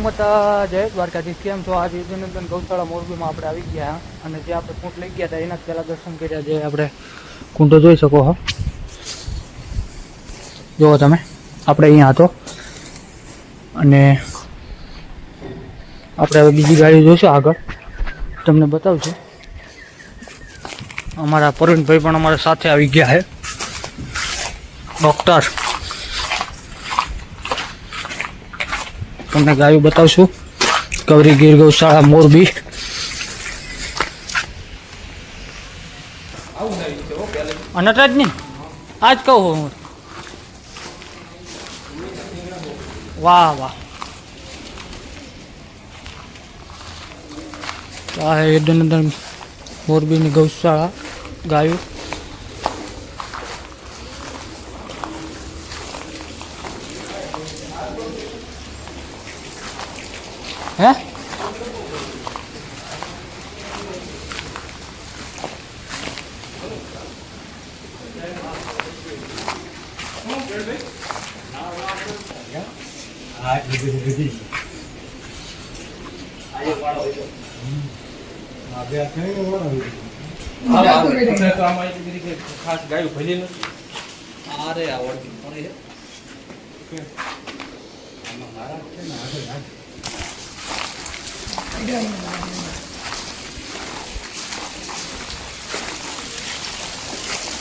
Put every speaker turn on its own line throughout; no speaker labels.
માતા જય દ્વારકાધીશ. કેમ છો? આજે વિજયનંદન ગૌશાળા મોરબીમાં આપણે આવી ગયા અને જે આપણે કુંડ લઈ ગયા હતા એના પહેલાં દર્શન કર્યા. જે આપણે કુંડો જોઈ શકો છો, જુઓ તમે. આપણે અહીંયા હતો અને આપણે હવે બીજી ગાડી જોઈશું આગળ, તમને બતાવશું. અમારા પરવીનભાઈ પણ અમારા સાથે આવી ગયા છે, ડૉક્ટર. તમને ગાયું બતાવશું. કવરી ગીર ગૌશાળા મોરબી. નટરાજ ની આજ કહું હું. વાહ વાહ. આ વિજયનંદન મોરબીની ગૌશાળા ગાયું. હે
ખાસ ગાયું ભલી નથી. અરે આવડતી પણ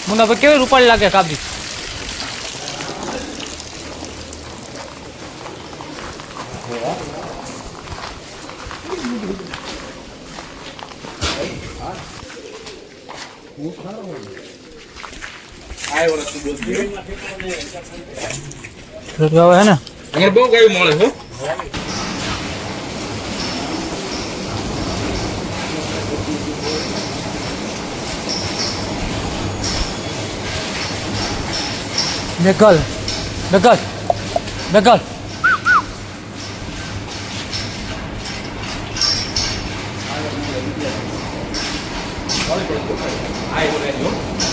મુના ભાઈ કેવી રૂપાળી લાગે કાબરી? હે ને
બહુ ગાયું મળે છે.
બેકલ બેકલ બેકલ.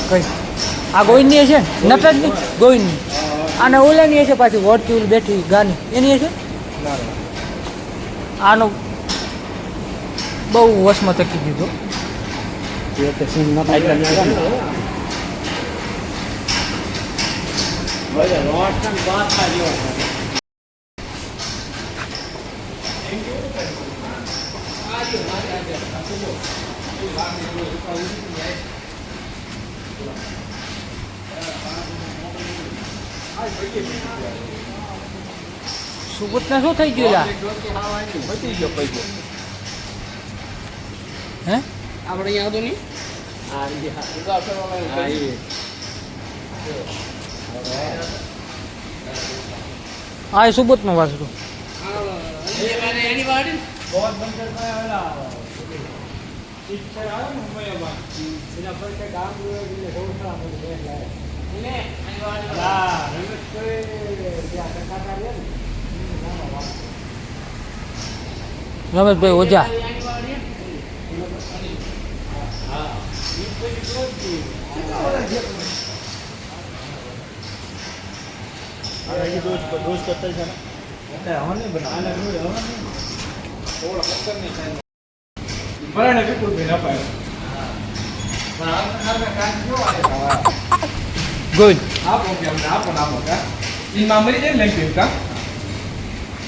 કઈ આ ગોવિંદની છે? નટરાજની ગોવિંદની. આને ઓલાની છે પાછી વળતી ઓલી બેઠી ગાની એની છે. આનો બહુ વશમાં તકી દીધો. સુબોધને શું થઈ ગયું? હે
આપણે અહીંયા હતું નહીં.
હા એ સુબોધનું વાસડું. રમેશભાઈ ઓઝા. ગુડ.
મરી જાય લઈ કા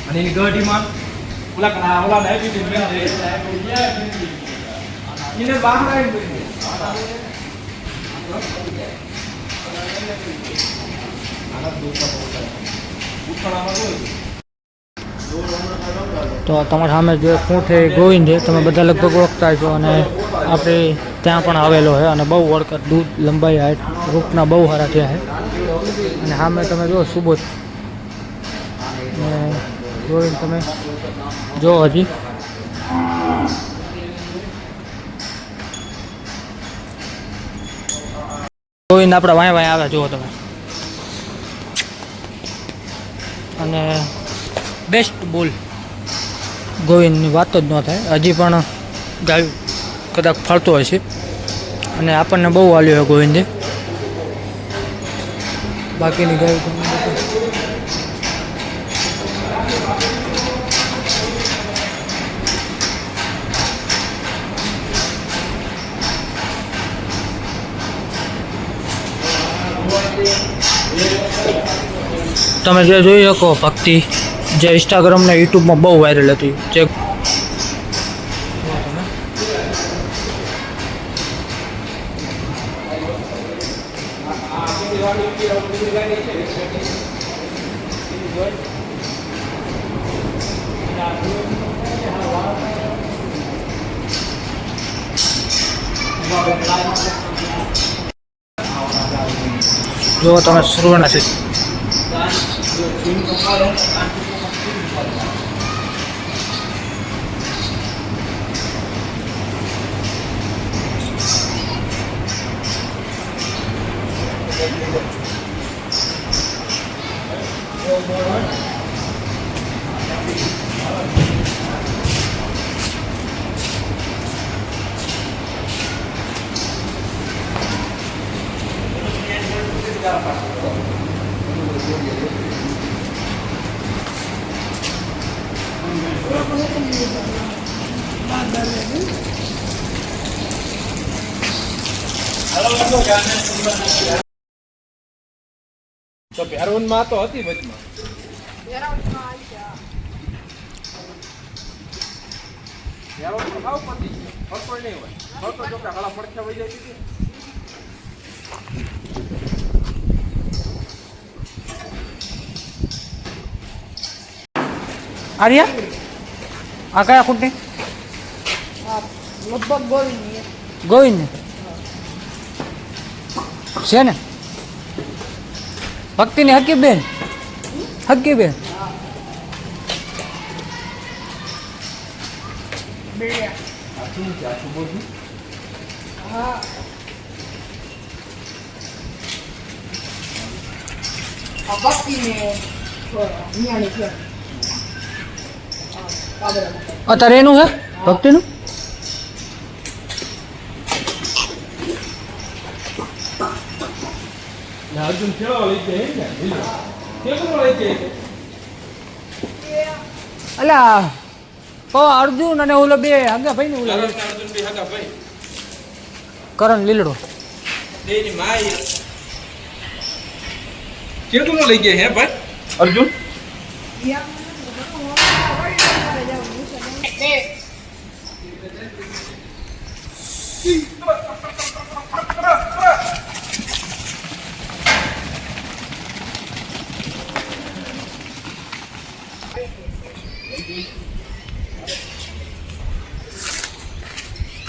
અને એની ગઢીમાં ઓલા ડાયાબિટીસ એને બહાર આવી.
તો તમારા સામે જે ખૂંટ છે ગોવિંદ છે, તમે બધા લગભગ ઓળખતા છો. અને આપણે ત્યાં પણ આવેલો છે અને બહુ વળકત, દૂધ, લંબાઈ, હાઈટ, રૂપના બહુ સારા થયા છે. અને સામે તમે જો સુબોધ ને ગોવિંદ તમે જો હજી. ગોવિંદ આપણા વાંય વાંય આવે જુઓ તમે. અને બેસ્ટ બોલ ગોવિંદની વાત જ ન થાય. હજી પણ ગાયું કદાચ ફરતો હશે અને આપણને બહુ વાલ્યો છે ગોવિંદે. બાકીની ગાયું તમે જે જોઈ શકો ભક્તિ જે ઇન્સ્ટાગ્રામ ને યુટ્યુબમાં બહુ વાયરલ હતી જે જો તમે સુરવાના છે
તો ભેરવનમાં તો હતી વચમાં ભેરવન ખાવ પતી ફરતો નહીં હોય ફરતો જો કે હળા પડખે વહી જાય છે
આર્યા આ કયા ખૂટની
લગભગ
ગોવિંદ ને છે ને ભક્તિની હકીબેન હકીબેન અત્યારે એનું છે ભક્તિનું
અર્જુન ખેડવા લઈ જાય ને કેટલો લઈ જાય
અલા કહો અર્જુન અને ઓલો બે હગા ભાઈ ને ઓલા
અર્જુન બી હગા ભાઈ
કરણ લીલડો
તેની માઈ કેટલો લઈ ગયા હે ભાઈ અર્જુન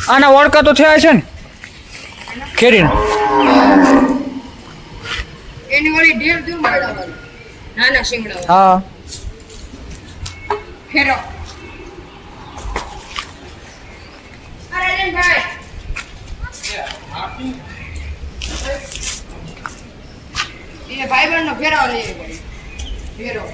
આના ઓળખા તો થયા છે ને ખેરીના
એની વાળી ઢેર દૂર મળાવવાનું નાના શિંગડા
હા
ફેરો અરે ભાઈ એ ભાઈ બહેન નો ફેરાવ લઈએ ફેરો